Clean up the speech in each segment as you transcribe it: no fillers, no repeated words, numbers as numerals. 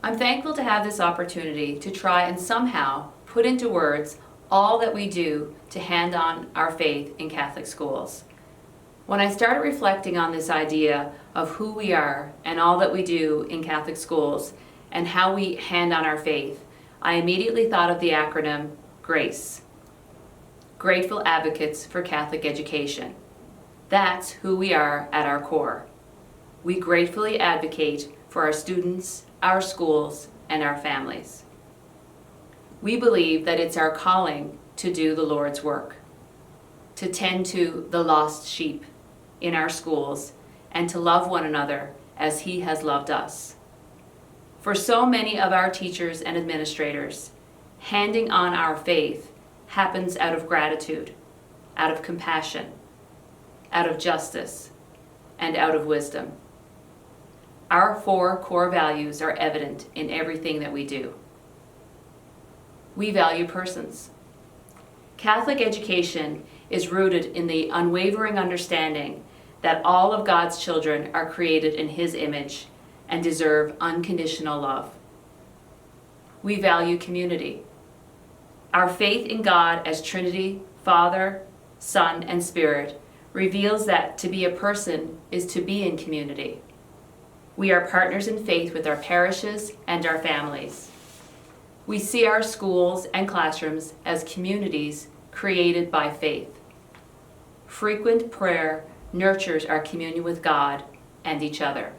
I'm thankful to have this opportunity to try and somehow put into words all that we do to hand on our faith in Catholic schools. When I started reflecting on this idea of who we are and all that we do in Catholic schools and how we hand on our faith, I immediately thought of the acronym GRACE. Grateful Advocates for Catholic Education. That's who we are at our core. We gratefully advocate for our students, our schools, and our families. We believe that it's our calling to do the Lord's work, to tend to the lost sheep in our schools, and to love one another as He has loved us. For so many of our teachers and administrators, handing on our faith happens out of gratitude, out of compassion, out of justice, and out of wisdom. Our 4 core values are evident in everything that we do. We value persons. Catholic education is rooted in the unwavering understanding that all of God's children are created in His image and deserve unconditional love. We value community. Our faith in God as Trinity, Father, Son, and Spirit reveals that to be a person is to be in community. We are partners in faith with our parishes and our families. We see our schools and classrooms as communities created by faith. Frequent prayer nurtures our communion with God and each other.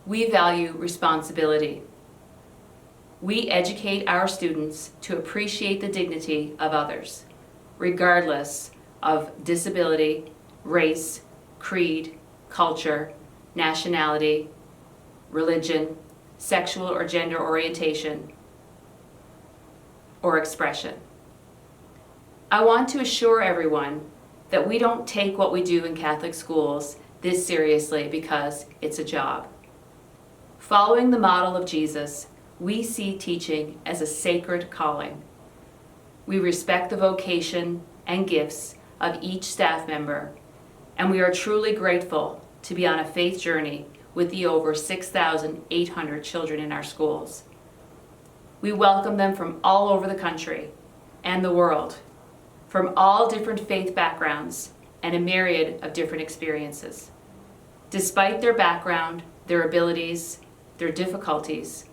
We value responsibility. We educate our students to appreciate the dignity of others, regardless of disability, race, creed, culture, nationality, religion, sexual or gender orientation, or expression. I want to assure everyone that we don't take what we do in Catholic schools this seriously because it's a job. Following the model of Jesus, we see teaching as a sacred calling. We respect the vocation and gifts of each staff member, and we are truly grateful to be on a faith journey with the over 6,800 children in our schools. We welcome them from all over the country and the world, from all different faith backgrounds and a myriad of different experiences. Despite their background, their abilities, their difficulties,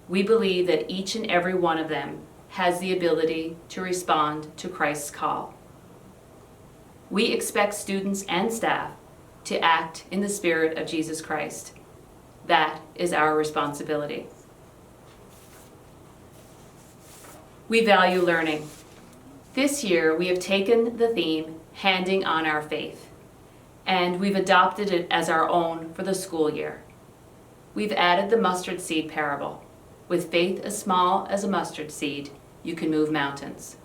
we believe that each and every one of them has the ability to respond to Christ's call. We expect students and staff to act in the Spirit of Jesus Christ. That is our responsibility. We value learning. This year we have taken the theme, Handing on Our Faith, and we've adopted it as our own for the school year. We've added the mustard seed parable. With faith as small as a mustard seed, you can move mountains.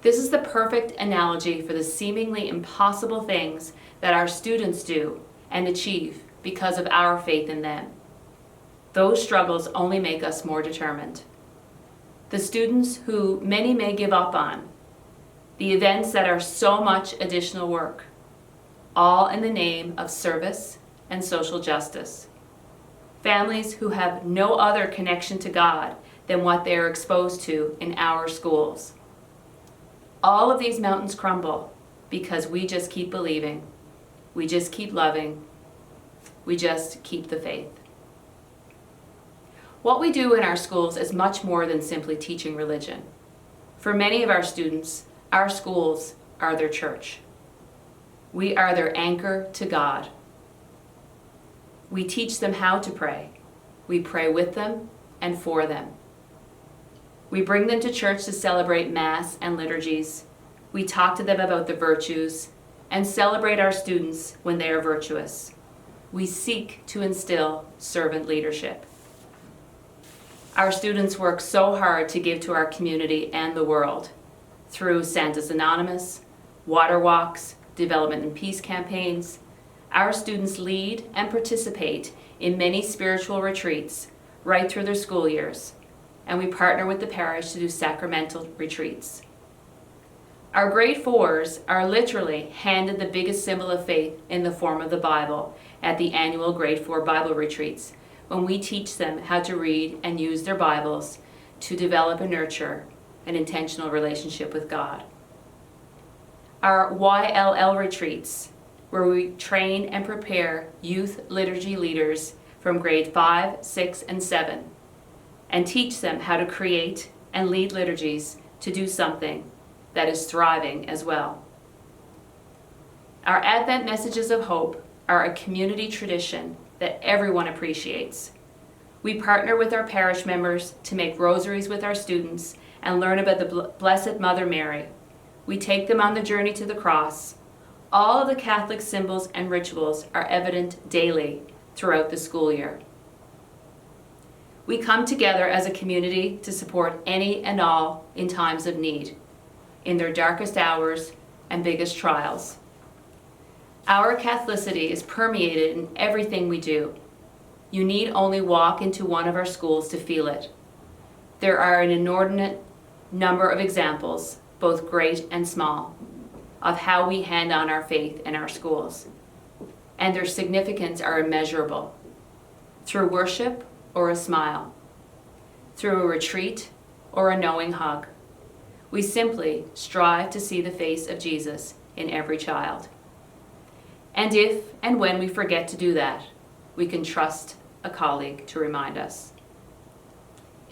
This is the perfect analogy for the seemingly impossible things that our students do and achieve because of our faith in them. Those struggles only make us more determined. The students who many may give up on, the events that are so much additional work, all in the name of service and social justice. Families who have no other connection to God than what they are exposed to in our schools. All of these mountains crumble because we just keep believing, we just keep loving, we just keep the faith. What we do in our schools is much more than simply teaching religion. For many of our students, our schools are their church. We are their anchor to God. We teach them how to pray. We pray with them and for them. We bring them to church to celebrate Mass and liturgies. We talk to them about the virtues and celebrate our students when they are virtuous. We seek to instill servant leadership. Our students work so hard to give to our community and the world through Santa's Anonymous, water walks, development and peace campaigns. Our students lead and participate in many spiritual retreats right through their school years, and we partner with the parish to do sacramental retreats. Our grade 4s are literally handed the biggest symbol of faith in the form of the Bible at the annual grade 4 Bible retreats, when we teach them how to read and use their Bibles to develop and nurture an intentional relationship with God. Our YLL retreats, where we train and prepare youth liturgy leaders from grade 5, 6, and 7, and teach them how to create and lead liturgies to do something that is thriving as well. Our Advent messages of hope are a community tradition that everyone appreciates. We partner with our parish members to make rosaries with our students and learn about the Blessed Mother Mary. We take them on the journey to the cross. All of the Catholic symbols and rituals are evident daily throughout the school year. We come together as a community to support any and all in times of need, in their darkest hours and biggest trials. Our Catholicity is permeated in everything we do. You need only walk into one of our schools to feel it. There are an inordinate number of examples, both great and small, of how we hand on our faith in our schools. And their significance are immeasurable. Through worship or a smile, through a retreat or a knowing hug, we simply strive to see the face of Jesus in every child. And if and when we forget to do that, we can trust a colleague to remind us.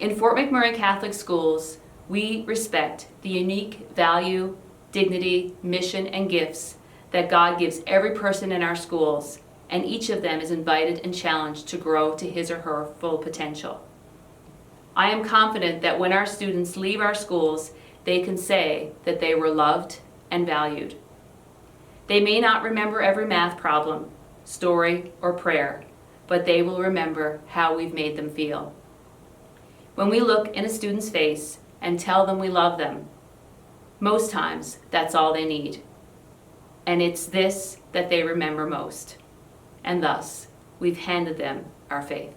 In Fort McMurray Catholic Schools, we respect the unique value, dignity, mission, and gifts that God gives every person in our schools, and each of them is invited and challenged to grow to his or her full potential. I am confident that when our students leave our schools, they can say that they were loved and valued. They may not remember every math problem, story, or prayer, but they will remember how we've made them feel. When we look in a student's face and tell them we love them, most times that's all they need. And it's this that they remember most. And thus, we've handed them our faith.